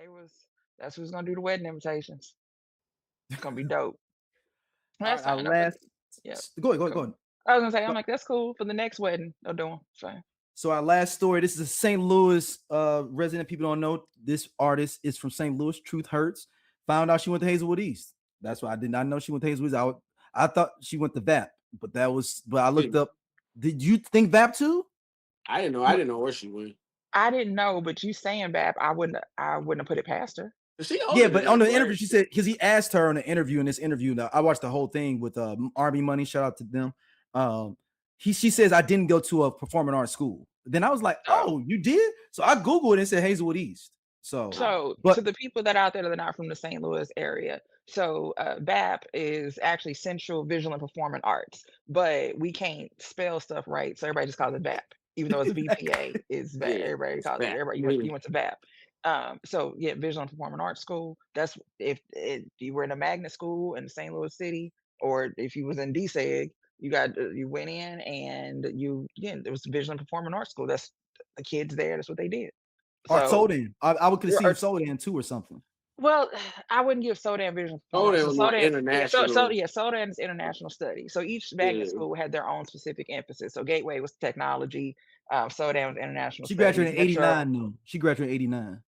they was. That's who's gonna do the wedding invitations. It's gonna be dope. All That's right, our fine though. For last. yeah, Go ahead, go ahead, go cool. ahead. I was gonna say, I'm So, like, that's cool for the next wedding they're doing. Fine. so our last story. This is a St. Louis resident. People don't know this artist is from St. Louis. Truth Hurts. Found out she went to Hazelwood East. That's why I did not know she went to Hazelwood East. I thought she went to VAP, but I looked up. Did you think VAP too? I didn't know. I didn't know where she went. I didn't know, but you saying Bab, I wouldn't have put it past her. Yeah, but on the interview, she said, because he asked her on the interview, in this interview, now I watched the whole thing with Army Money, shout out to them. She says, I didn't go to a performing arts school. Then I was like, oh, you did? So I Googled it and said Hazelwood East. So to the people that out there that are not from the St. Louis area, so BAP is actually Central Visual and Performing Arts, but we can't spell stuff right, so everybody just calls it BAP, even though it's VPA. Is BAP. Everybody calls it. Everybody, you went to BAP. So yeah, Visual and Performing Arts School. That's if you were in a magnet school in St. Louis City, or if you was in DSEG, you went in and it was Visual and Performing Arts School. That's the kids there. That's what they did. Or Sodan. I would consider Sodan too or something. Well, I wouldn't give Sodan Vision. Sodan international. Sodan is international study. So each magnet school had their own specific emphasis. So Gateway was technology. Sodan was international. She graduated in '89. No, she graduated in '89.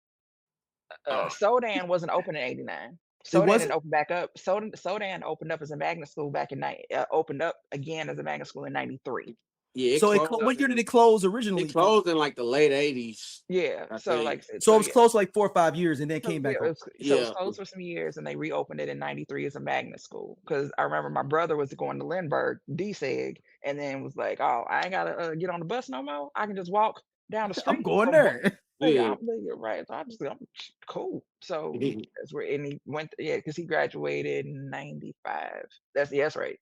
Sodan wasn't open in '89. Sodan didn't open back up. Sodan opened up as a magnet school back in opened up again as a magnet school in '93. Yeah. When year did it close originally? It closed in like the late '80s. Yeah. So it was closed like 4 or 5 years and then came back. It was closed for some years and they reopened it in '93 as a magnet school. Because I remember my brother was going to Lindbergh, DSEG, and then was like, "Oh, I ain't gotta get on the bus no more. I can just walk down the street. I'm going there." Yeah, right. So I'm cool. So that's where and he went. Yeah, because he graduated in '95. That's right.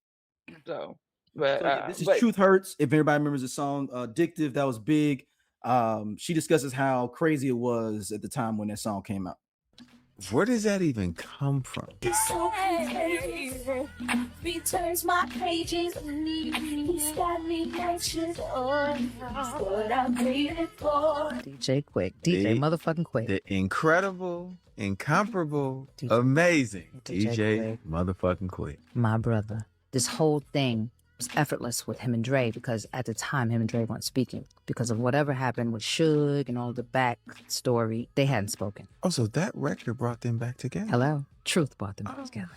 So. But this is Truth Hurts. If everybody remembers the song Addictive, that was big. She discusses how crazy it was at the time when that song came out. Where does that even come from? Returns my pages. He's got me anxious. What I'm waiting for. DJ Quik. DJ motherfucking Quik. The incredible, incomparable, amazing DJ motherfucking Quik. My brother. This whole thing was effortless with him and Dre because at the time him and Dre weren't speaking because of whatever happened with Suge and all the back story. They hadn't spoken. Oh, so that record brought them back together. Hello? Truth brought them back together.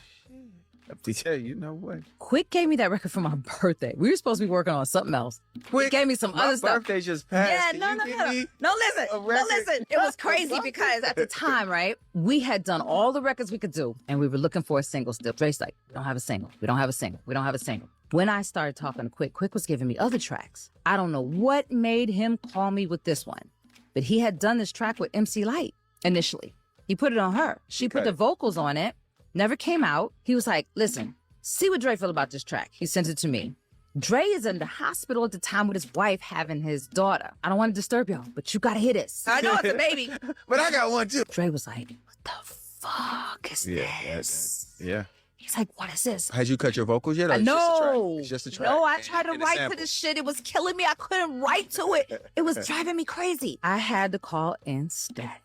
DJ, you know what? Quik gave me that record for my birthday. We were supposed to be working on something else. Quik gave me some other stuff. My birthday just passed. Yeah, no, listen. It was crazy because at the time, right, we had done all the records we could do and we were looking for a single still. Dre's like, we don't have a single. We don't have a single. We don't have a single. When I started talking to Quik, Quik was giving me other tracks. I don't know what made him call me with this one, but he had done this track with MC Lyte initially. He put it on her. She put the vocals on it. Never came out. He was like, listen, see what Dre feel about this track. He sent it to me. Dre is in the hospital at the time with his wife having his daughter. I don't want to disturb y'all, but you gotta hear this. I know it's a baby. But I got one too. Dre was like, what the fuck is this? Yeah. He's like, what is this? Had you cut your vocals yet? No. It's just a track. No, I tried to write to this shit. It was killing me. I couldn't write to it. It was driving me crazy. I had to call in Static.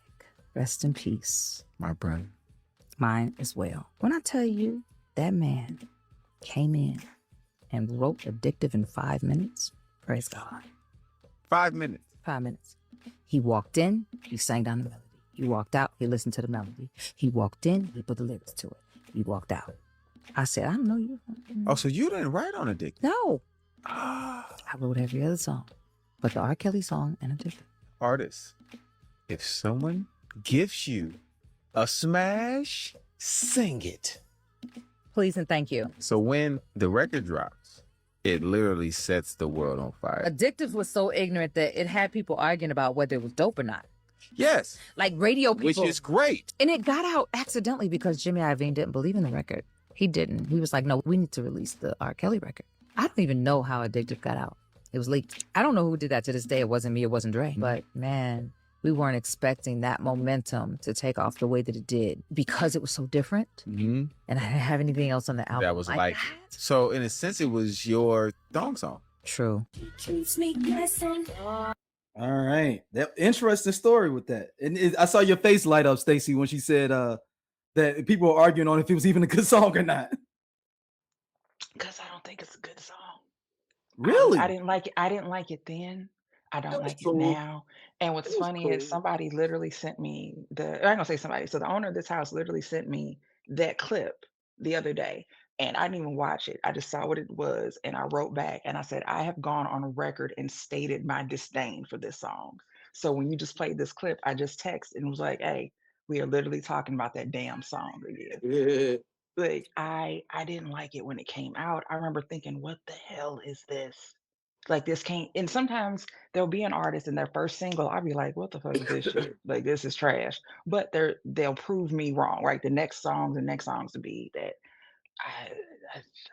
Rest in peace. My brother. Mine as well. When I tell you that man came in and wrote Addictive in 5 minutes, praise God. 5 minutes? 5 minutes. He walked in, he sang down the melody. He walked out, he listened to the melody. He walked in, he put the lyrics to it. He walked out. I said, I don't know you. Oh, so you didn't write on Addictive? No. I wrote every other song, but the R. Kelly song and Addictive. Artists, if someone gives you a smash, sing it. Please and thank you. So when the record drops, it literally sets the world on fire. Addictive was so ignorant that it had people arguing about whether it was dope or not. Yes. Like radio people. Which is great. And it got out accidentally because Jimmy Iovine didn't believe in the record. He didn't. He was like, no, we need to release the R. Kelly record. I don't even know how Addictive got out. It was leaked. I don't know who did that to this day. It wasn't me. It wasn't Dre. But man, we weren't expecting that momentum to take off the way that it did because it was so different. Mm-hmm. And I didn't have anything else on the album. That was like so in a sense, it was your thong song. True. Keeps me guessing. All right. That interesting story with that. And I saw your face light up, Stacey, when she said that people were arguing on if it was even a good song or not. Because I don't think it's a good song. Really? I didn't like it. I didn't like it then. I don't like it cool. now. And what's It was funny is cool. somebody literally sent me I'm gonna say somebody. So the owner of this house literally sent me that clip the other day. And I didn't even watch it. I just saw what it was and I wrote back and I said, I have gone on record and stated my disdain for this song. So when you just played this clip, I just texted and was like, hey, we are literally talking about that damn song again. Yeah. Like I didn't like it when it came out. I remember thinking, what the hell is this? Like this can't, and sometimes there'll be an artist in their first single, I'll be like, what the fuck is this shit? Like this is trash. But they'll prove me wrong, right? The next songs to be that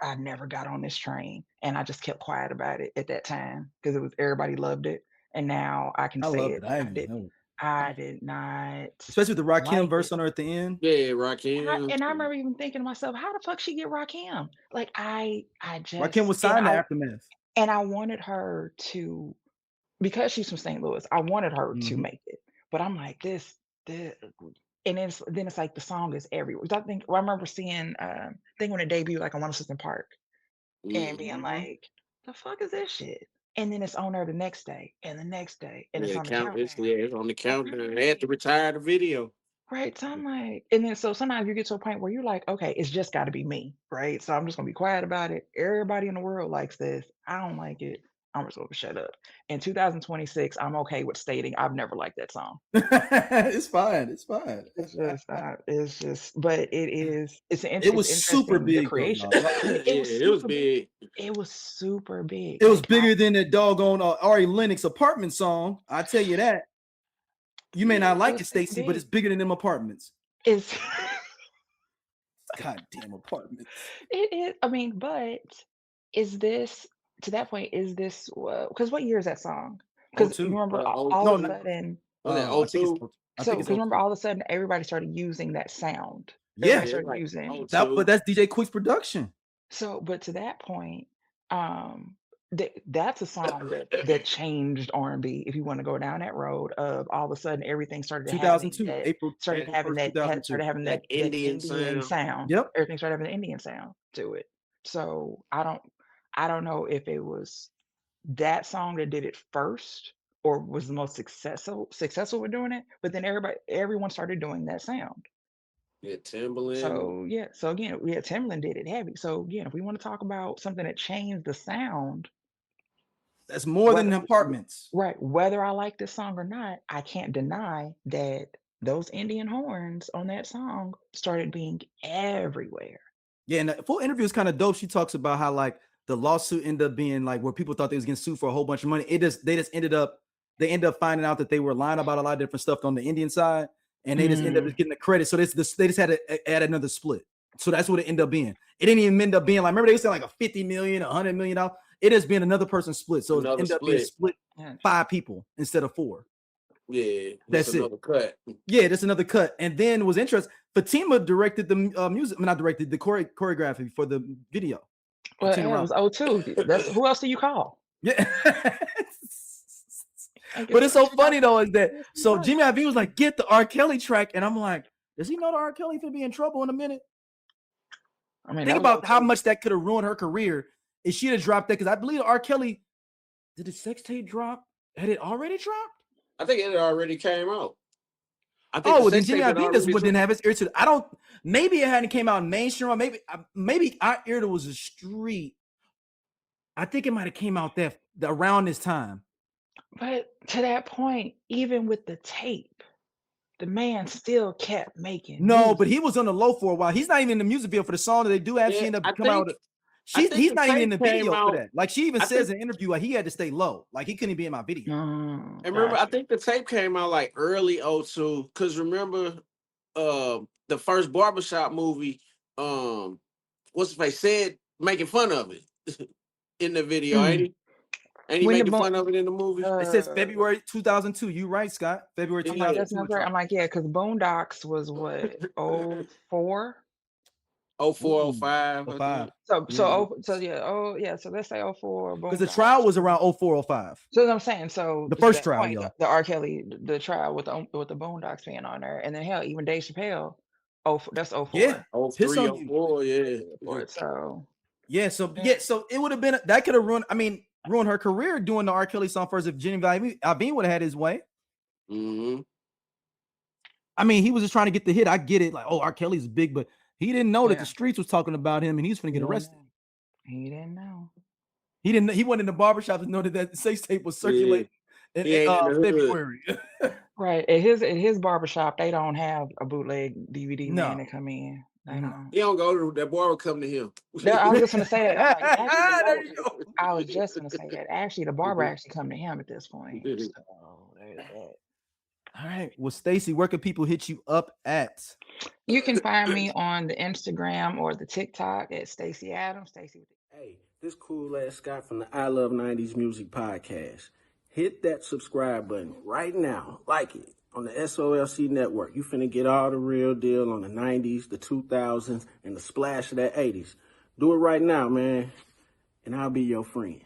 I never got on this train and I just kept quiet about it at that time because it was everybody loved it. And now I can I say loved it. it. I didn't know. I did not Especially with the Rakim like verse it. on her at the end. Yeah, Rakim. And I remember even thinking to myself, how the fuck she get Rakim? Like I Rakim just was signed to Aftermath. and I wanted her to, because she's from St. Louis, I wanted her to Mhm. make it. But I'm like this and it's like the song is everywhere. I think I remember seeing thing when it debuted like on 106 Park and being Mhm. like, the fuck is this shit? And then it's on there the next day and the next day and it's Yeah, on the countdown. it's on the countdown. They had to retire the video. Right. So I'm like, and then so sometimes you get to a point where you're like, okay, it's just got to be me, right? So I'm just gonna be quiet about it. Everybody in the world likes this. I don't like it. I'm just gonna shut up. In 2026, I'm okay with stating I've never liked that song. It's fine. It's fine. It's just, but it's It was super interesting the big though, creation. y'all. It was big. It was super big. It was Like bigger than that doggone Ari Lennox apartment song. I tell you that. You may not like it, Stacey, but it's bigger than them apartments. It's Goddamn apartments. it is. I mean, but is this to that point? Is this because what year is that song? Because you 02. remember all No, of a no. sudden. Was that I think it's 02? I So think it's because remember 02. all of a sudden everybody started using that sound. Yeah. Everybody started using. But that's DJ Quik's production. So, but to that point, that's a song that changed R&B. If you want to go down that road of all of a sudden everything started having 2002, that, April started having 1st, that, 2002. started having That that Indian Indian sound. Yep. Everything started having an Indian sound to it. So I don't know if it was that song that did it first or was the most successful with doing it. But then everyone started doing that sound. Yeah, Timberland. So yeah, so again, Timberland did it heavy. So again, if we want to talk about something that changed the sound, that's more than apartments. Right. Whether I like this song or not, I can't deny that those Indian horns on that song started being everywhere. Yeah, and the full interview is kind of dope. She talks about how like the lawsuit ended up being like where people thought they was getting sued for a whole bunch of money. They ended up finding out that they were lying about a lot of different stuff on the Indian side, and they just ended up getting the credit. So they just had to add another split. So that's what it ended up being. It didn't even end up being like, remember they said like a $50 million, $100 million. It has been another person's split. So it ended up being split 5 people instead of 4. Yeah, that's another cut. Yeah, that's another cut. And then was interesting. Fatima directed the music. Not directed the choreography for the video. Well, it was 02. That's who else do you call? Yeah. But it's so funny though, is that so Jimmy Iovine was like, get the R. Kelly track, and I'm like, does he know the R. Kelly could be in trouble in a minute? I mean, think about how much that could have ruined her career if she had dropped that. Because I believe R. Kelly, did the sex tape drop? Had it already dropped? I think it already came out. I think then Jimmy Iovine just didn't have his ear to. I don't. Maybe it hadn't came out mainstream. Or maybe our ear was a street. I think it might have came out around this time. But to that point, even with the tape, the man still kept making. No, but he was on the low for a while. He's not even in the music video for the song that they do actually end up coming out. He's not even in the video for that. Like she even says in an interview, like he had to stay low. Like he couldn't be in my video. And remember, I think the tape came out like early 02. Because remember, the first barbershop movie, what's his face said making fun of it in the video, ain't he? Ain't he making fun of it in the movie? It says February 2002. You right, Scott? February 2002. I'm like, yeah, because Boondocks was what 04. 04, 05. I 05. think. So Yeah. so let's say 04. Because the trial was around 04, 05. So what I'm saying, so The to first that trial, point, yo. the R. Kelly, the trial with the Boondocks being on there, and then hell, even Dave Chappelle, that's 04. Yeah. 03, Piss on you. 04, yeah. So Yeah, so it would have been that could have ruined her career doing the R. Kelly song first if Jimmy Iovine would have had his way. Mm-hmm. I mean, he was just trying to get the hit. I get it, like, oh, R. Kelly's big, but he didn't know that the streets was talking about him and he's gonna get arrested. He didn't know. He went in the barbershop to know that sex tape was circulating in February. Right. At his barbershop, they don't have a bootleg DVD man to come in. They don't. He don't go to that barber come to him. I was just gonna say that. I'm like, actually, There you go. I was just gonna say that. Actually, the barber actually come to him at this point. So there's that. All right. Well, Stacey, where can people hit you up at? You can find me on the Instagram or the TikTok at Stacey Adams. Stacey. Hey, this cool ass Scott from the I Love 90s Music Podcast. Hit that subscribe button right now. Like it on the SOLC Network. You finna get all the real deal on the 90s, the 2000s, and the splash of that 80s. Do it right now, man, and I'll be your friend.